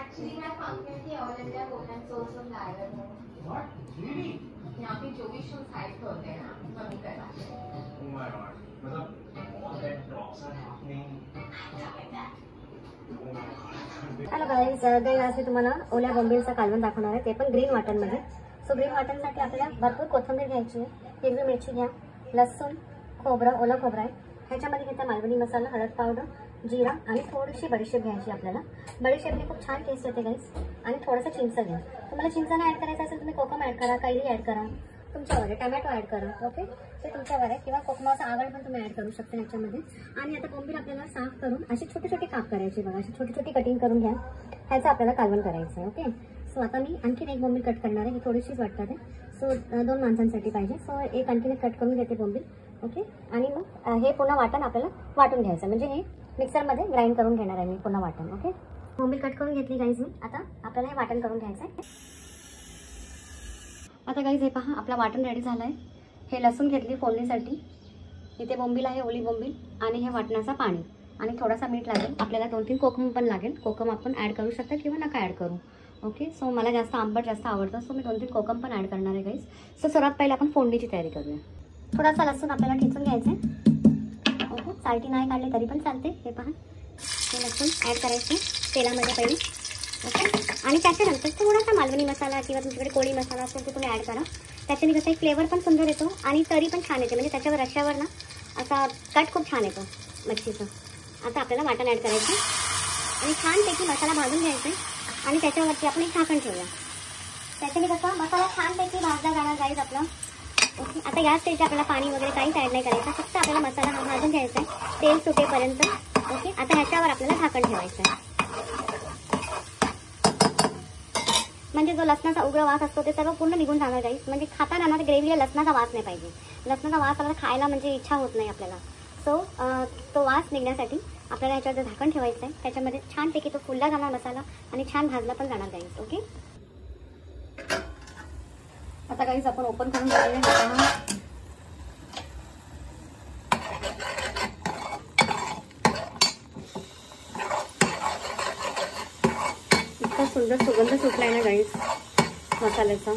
Actually मैं function की all India women source of direct हूँ। What really? यहाँ पे जो भी शूट साइट पे होते हैं ना मम्मी करवाते हैं। ओह माय गॉड, मतलब all that drops are happening. Hello guys, आज मी तुम्हाला ओल्या बोंबीलचा कालवण दाखवणार आहे, ते पण ग्रीन वाटणमध्ये। सो ग्रीन वाटणसाठी आपल्याला भरपूर कोथिंबीर घ्यायची आहे, हिरवी मिरची घ्या, लसूण, खोबरं, ओलं खोबरं आहे, ह्याच्यामध्ये घेता मालवणी मसाला, हळद पावडर, जिरा आणि थोडीशी बडीशेप घ्यायची आपल्याला। बडीशेपने खूप छान टेस्ट येते गाईज। आणि थोडंसं चिंच घ्या, तुम्हाला चिंचाने ॲड करायचं असेल तुम्ही कोकम ॲड करा, कैरी ॲड करा, तुमच्यावर आहे, टमॅटो ॲड करा, ओके ते तुमच्यावर आहे, किंवा कोकमाचा आगळ पण तुम्ही ॲड करू शकता ह्याच्यामध्ये। आणि आता बोंबील आपल्याला साफ करून अशी छोटी छोटी काप करायची बघा, अशी छोटी छोटी कटिंग करून घ्या, ह्याचं आपल्याला कालवण करायचं आहे, ओके। सो आता मी आणखीन एक बोंबील कट करणार आहे, ही थोडीशीच वाटतात आहे, सो 2 माणसांसाठी पाहिजे, सो एक आणखीन एक कट करून घेते बोंबील, ओके। आणि मग हे पुन्हा वाटण आपल्याला वाटून घ्यायचं, म्हणजे हे मिक्सरमध्ये ग्राइंड करून घेणार आहे मी पुन्हा वाटण, ओके। बोंबील कट करून घेतली गाईज मी, आता आपल्याला हे वाटण करून घ्यायचं आहे। आता गाईज हे पहा, आपला वाटण रेडी झालं आहे। हे लसूण घेतली फोडणीसाठी, इथे बोंबील आहे, ओली बोंबील, आणि हे वाटणाचं पाणी आणि थोडासा मीठ लागेल आपल्याला, 2-3 कोकम पण लागेल, कोकम आपण ॲड करू शकता किंवा नका ॲड करू, ओके। सो मला जास्त आंबट जास्त आवडतं, सो मी 2-3 कोकम पण ॲड करणार आहे गाईज। सो सर्वात पहिले आपण फोडणीची तयारी करूया। थोडासा लसूण आपल्याला ठेचून घ्यायचं आहे, ओके, सालटी नाही काढले तरी पण चालते। हे पहा, हे लसूण ॲड करायचे तेलामध्ये पहिले, ओके। आणि त्याच्यानंतर थोडासा मालवणी मसाला किंवा तुमच्याकडे कोळी मसाला असेल ते तुम्ही ॲड करा, त्याच्याने कसं एक फ्लेवर पण सुंदर येतो आणि तरी पण छान येते, म्हणजे त्याच्यावर रश्श्यावर ना असा कट खूप छान येतो मच्छीचं। आता आपल्याला वाटण ॲड करायचं आणि छानपैकी मसाला भाजून घ्यायचा आणि त्याच्यावरती आपण एक झाकण ठेवूया, त्याच्याने कसं मसाला छानपैकी भाजला जाणार जाईल आपला, ओके। आता या स्टेजला आपल्याला पाणी वगैरे काहीच ॲड नाही करायचं, फक्त आपल्याला मसाला हा भाजून घ्यायचा आहे तेल सुटेपर्यंत, ओके। आता ह्याच्यावर आपल्याला झाकण ठेवायचं आहे, म्हणजे जो लसणाचा उग्र वास असतो ते सर्व पूर्ण निघून जाणार गाईस, म्हणजे खाताना ना ग्रेव्हीला लसणाचा वास नाही पाहिजे, लसणाचा वास आपल्याला खायला म्हणजे इच्छा होत नाही आपल्याला। सो तो वास निघण्यासाठी आपल्याला ह्याच्यावर झाकण ठेवायचं आहे, त्याच्यामध्ये छानपैकी तो फुलला जाणार मसाला आणि छान भाजला पण जाणार गाईस, ओके। आता गाईस आपण ओपन करून बघूया, इतका सुंदर सुगंध सुटलाय ना गाईस मसाल्याचा।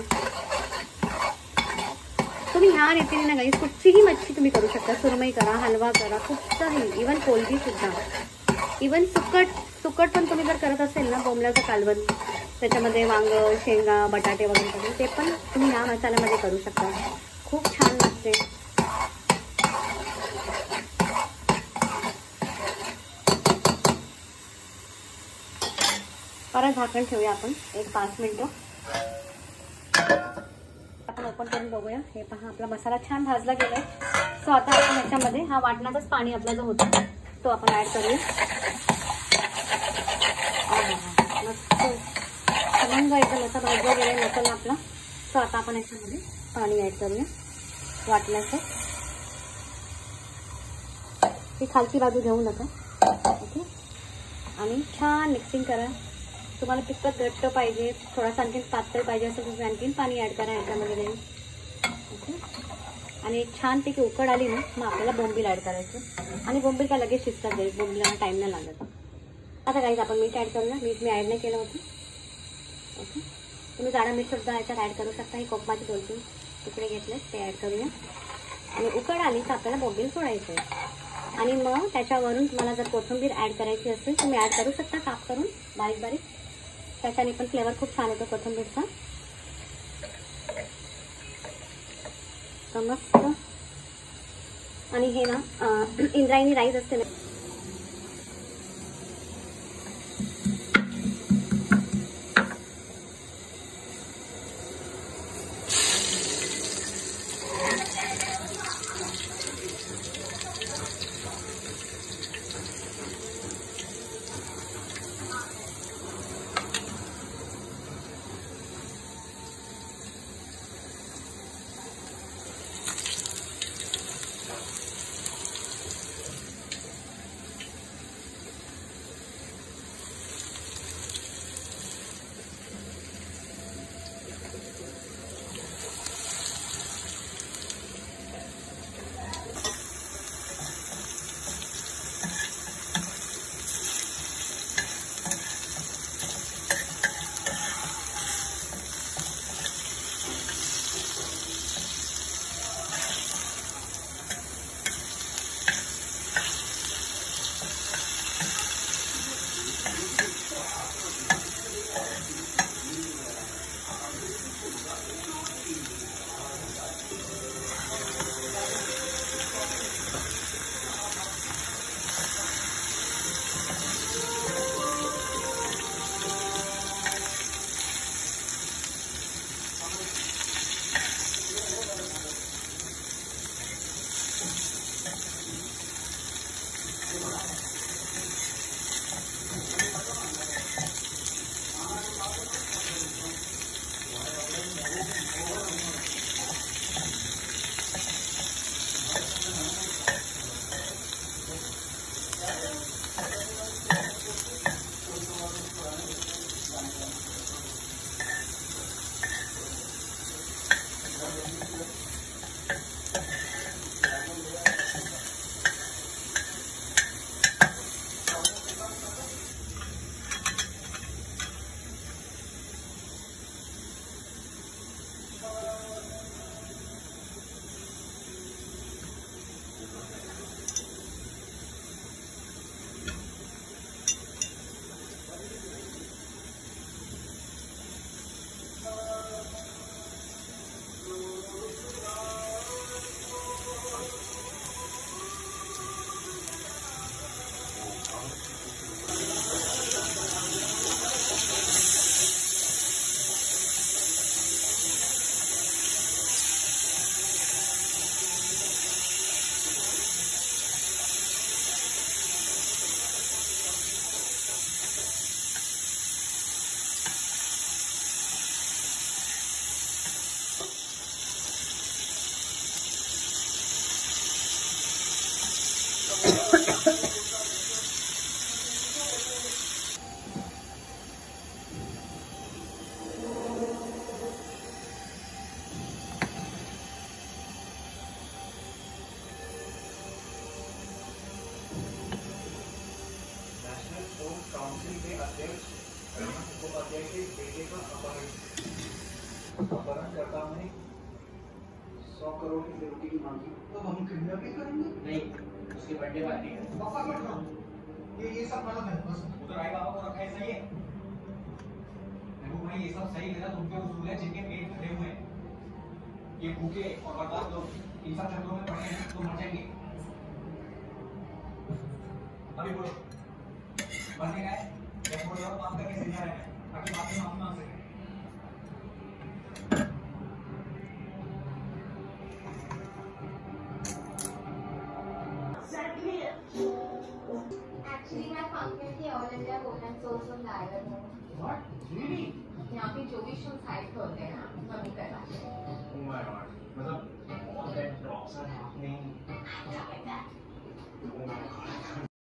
तुम्ही ह्या रीतीने ना गाईस कुठचीही मच्छी तुम्ही करू शकता, सुरमई करा, हलवा करा, कुठचाही, इवन कोलबी सुद्धा, इवन सुकट पण तुम्ही जर करत असेल ना बोंबल्याचं कालवण, त्याच्यामध्ये वांग, शेंगा, बटाटे वगैरे करून ते पण तुम्ही ह्या मसाल्यामध्ये करू शकता, खूप छान लागते। परत झाकण ठेवूया आपण एक 5 मिनिटं, आपण ओपन करून बघूया। हे पहा, आपला मसाला छान भाजला गेलाय। सो आता आपण ह्याच्यामध्ये हा वाटणाचाच पाणी आपला जो होता तो आपण ऍड करूया, मस्त खमंग एकदम असा भाजला गेलाय मसाला आपला। सो आता आपण ह्याच्यामध्ये पाणी ऍड करूया वाटण्याचं, ही खालची बाजू घेऊ नका, ओके। आणि छान मिक्सिंग करा, तुम्हाला कितपत घट्ट पाहिजे, थोडासा आणखीन पातळ पाहिजे असेल तुम्ही आणखीन पाणी ॲड करा ह्याच्यामध्ये, ओके। आणि छानपैकी उकड आली ना मग आपल्याला बोंबील ॲड करायचं, आणि बोंबील काय लगेच शिजतात जाईल, बोंबीला टाईम नाही लागत। आता गाईस आपण मीठ ॲड करूया, मीठ मी ॲड नाही केलं होतं, ओके। तुम्ही जाडा मीठ सुद्धा ह्याच्यात ॲड करू शकता, ही कोकमाचे 2-3 तुकडे घेतले ते ॲड करूया, आणि उकड आली तर आपल्याला बोंबील सोडायचं आहे, आणि मग त्याच्यावरून तुम्हाला जर कोथिंबीर ॲड करायची असेल तुम्ही ॲड करू शकता, काप करून बारीक बारीक, त्याच्याने पण फ्लेवर खूप छान येतो कोथिंबीरचा, मस्त। आणि हे ना इंद्रायणी राईस असते ना, अपहरण करता हमने 100 करोड़ की सिक्योरिटी की मांगी तो हम किडनैपिंग करेंगे नहीं उसके बर्थडे पार्टी है बफा मत करो ये सब गलत है बस उधर आई बाबा को रखा है सही है देखो भाई ये सब सही है ना तुम पे उसूल है जिनके पेट भरे हुए हैं ये भूखे और बर्बाद लोग इन सब चक्करों में पड़े हैं तो मर जाएंगे अभी बोलो बस ये है या थोड़ा और काम करके सीधा है ताकि बाद में माफी मांग सके एक्चुअली मैं फंक्शन की all India women social dialer हूँ व्हाट रियली यहाँ पे जो भी शुभ साहित्य होते हैं ना मम्मी करवाते हैं